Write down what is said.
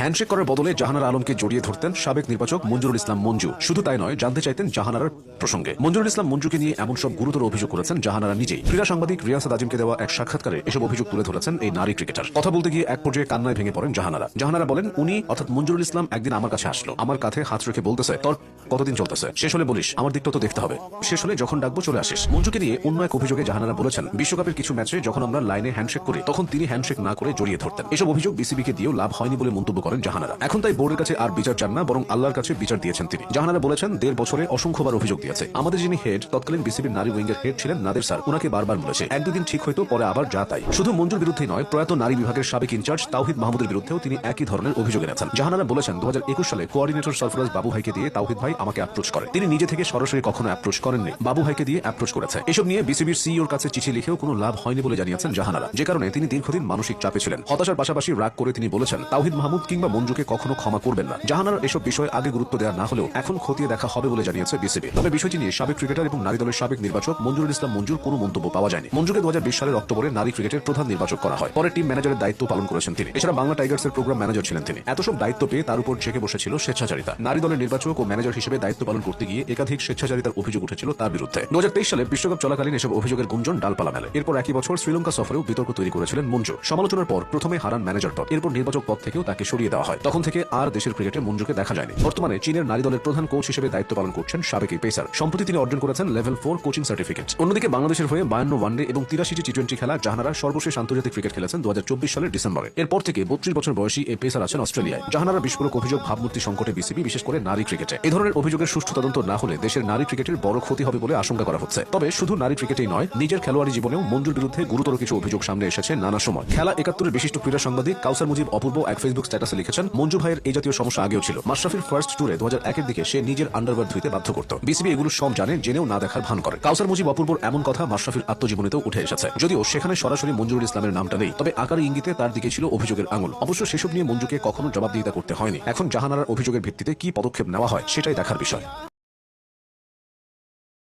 Handshake করার বদলে জাহানারা আলমকে জড়িয়ে ধরতেন সাবেক নির্বাচক মঞ্জুরুল ইসলাম মঞ্জু। শুধু তাই নয়, জানতে চাইতেন জাহানারার প্রসঙ্গে। মঞ্জুরুল ইসলাম মঞ্জুকে নিয়ে এমন সব গুরুতর অভিযোগ করেছেন জাহানারা নিজেই। ক্রীড়া সাংবাদিক রিয়াসাত আজিমকে দেওয়া এক সাক্ষাৎকারে এসব অভিযোগ তুলে ধরেছেন এই নারী ক্রিকেটার। কথা বলতে গিয়ে এক পর্যায়ে কান্নায় ভেঙে পড়েন জাহানারা। জাহানারা বলেন, উনি অর্থাৎ মঞ্জুরুল ইসলাম একদিন আমার কাছে আসলো, আমার কাঁধে হাত রেখে বলতেছে, তোর কতদিন চলতেছে, শেষ হলে বলিস, আমার দিকটা তো দেখতে হবে, শেষ হলে যখন ডাকবো চলে আসিস। মঞ্জুকে নিয়ে অন্য এক অভিযোগে জাহানারা বলেছেন, বিশ্বকাপের কিছু ম্যাচে যখন আমরা লাইনে হ্যান্ডশেক করি তখন তিনি হ্যান্ডশেক না করে জড়িয়ে ধরতেন। এসব অভিযোগ বিসিবিকে দিয়েও লাভ হয়নি বলে মন্তব্য করেন জাহানারা। এখন তাই বোর্ডের কাছে আর বিচার চান না, বরং আল্লাহর কাছে বিচার দিয়েছেন তিনি। জাহানারা বলেছেন, 1.5 বছরে অসংখ্যবার অভিযোগ দিয়েছে। আমাদের যিনি হেড, তৎকালীন বিসিবির নারী উইঙ্গের হেড ছিলেন নাদের স্যার, উনাকে বারবার বলেছে, 1-2 দিন ঠিক হয়তো, পরে আবার যা তাই। শুধু মঞ্জুর বিরুদ্ধেই নয়, প্রয়াত নারী বিভাগের সাবেক ইনচার্জ তাওহিদ মাহমুদের বিরুদ্ধেও তিনি একই ধরনের অভিযোগ এনেছেন। জাহানারা বলেছেন, 2021 সালে কোঅর্ডিনেটর সরফরাজ বাবু ভাইকে দিয়ে তাওহিদ ভাই আমাকে অ্যাপ্রোচ করে। তিনি নিজে থেকে সরাসরি কখনো অ্যাপ্রোচ করেননি, বাবু ভাইকে দিয়ে অ্যাপ্রোচ করেছে। এসব নিয়ে বিসিবির সিইওর কাছে চিঠি লিখেও কোনো লাভ হয়নি বলে জানিয়েছেন জাহানারা, যে কারণে তিনি দীর্ঘদিন মানসিক চাপে ছিলেন। হতাশার পাশাপাশি রাগ করে তিনি বলেছেন, তাওহিদ মাহমুদ কিংবা মঞ্জুকে কখনো ক্ষমা করবেন না। জাহানারার এসব বিষয়ে আগে গুরুত্ব দেওয়া না হলেও এখন খতিয়ে দেখা হবে বলে জানিয়েছে বিসিবি। তবে বিষয়টি নিয়ে সাবেক ক্রিকেটার এবং নারী দলের সাবেক নির্বাচক মঞ্জুরুল ইসলাম মঞ্জুর কোনো মন্তব্য পাওয়া যায়নি। মঞ্জুকে 2020 সালের অক্টোবরে নারী ক্রিকেটের প্রধান নির্বাচক করা হয়। পরে টিম ম্যানেজারের দায়িত্ব পালন করেছেন তিনি। এছাড়া বাংলা টাইগার্সের প্রোগ্রাম ম্যানেজার ছিলেন তিনি। এত সব দায়িত্ব পেয়ে তার উপর জেঁকে বসেছিল স্বেচ্ছাচারিতা। নারী দলের নির্বাচক ও ম্যানেজার হিসেবে দায়িত্ব পালন করতে গিয়ে একাধিক স্বেচ্ছাচারিতার অভিযোগ উঠেছিল তার বিরুদ্ধে। 2023 সালে বিশ্বকাপ চলাকালীন এসব অভিযোগের গুঞ্জন ডালপালা মেলে। এরপর একই বছর শ্রীলঙ্কা সফরেও বিতর্ক তৈরি করেছিলেন মঞ্জু। সমালোচনার পর প্রথমে হারান ম্যানেজার পদ, এরপর নির্বাচক পদ থেকেও তাকে সরিয়ে দেওয়া হয়। তখন থেকে আর দেশের ক্রিকেটে মঞ্জুকে দেখা যায়নি। বর্তমানে চীনের নারী দলের প্রধান কোচ হিসেবে দায়িত্ব পালন করছেন সাবেক এই পেসার। সম্প্রতি তিনি অর্জন করেছেন লেভেল 4 কোচিং সার্টিফিকেট। অন্যদিকে বাংলাদেশের হয়ে 52 ওয়ানডে এবং 83টি টি20 খেলা জাহানারা সর্বশেষ আন্তর্জাতিক ক্রিকেট খেলেছেন 2024 সালের ডিসেম্বরে। এরপর থেকে 32 বছর বয়সী এই পেসার আছেন অস্ট্রেলিয়ায়। জাহানারা বিস্ফোরক অভিযোগ ভাবমূর্তি সংকটে বিসিবি, বিশেষ করে নারী ক্রিকেটে। এই ধরনের অভিযোগের সুষ্ঠু তদন্ত না হলে দেশের নারী ক্রিকেটের বড় ক্ষতি হবে বলে আশঙ্কা করা হচ্ছে। তবে শুধু নারী ক্রিকেটেই নয়, নিজের খেলোয়াড়ি জীবনেও মঞ্জুর বিরুদ্ধে গুরুতর কিছু অভিযোগ সামনে এসেছে নানা সময়। খেলা 71-এর বিশিষ্ট ক্রীড়া সাংবাদিক কাউসার মুজিব অপূর্ব এক ফেসবুক স্ট্যাটাসে লিখেছেন, মঞ্জু ভাইয়ের এই জাতীয় সমস্যা আগেও ছিল। মাশরাফির ফার্স্ট ট্যুরে 2001-এর দিকে সে নিজের আন্ডারওয়্যার ধুইতে বাধ্য করত। বিসিবি এগুলো সব জানে, জেনেও না দেখার ভান করে। কাউসার মুজিব অপূর্বর এমন কথা মাশরাফির আত্মজীবনীতেও উঠে এসেছে। যদিও সেখানে সরাসরি মঞ্জুরুল ইসলামের নামটা নেই, তবে আকারে ইঙ্গিতে তার দিকে ছিল অভিযোগের আঙুল। অবশ্য সেসব নিয়ে মঞ্জুকে কখনো জবাবদিহিতা করতে হয়নি। এখন জাহানারার অভিযোগের ভিত্তিতে কি পদক্ষেপ নেওয়া হয় সেটাই দেখার বিষয়।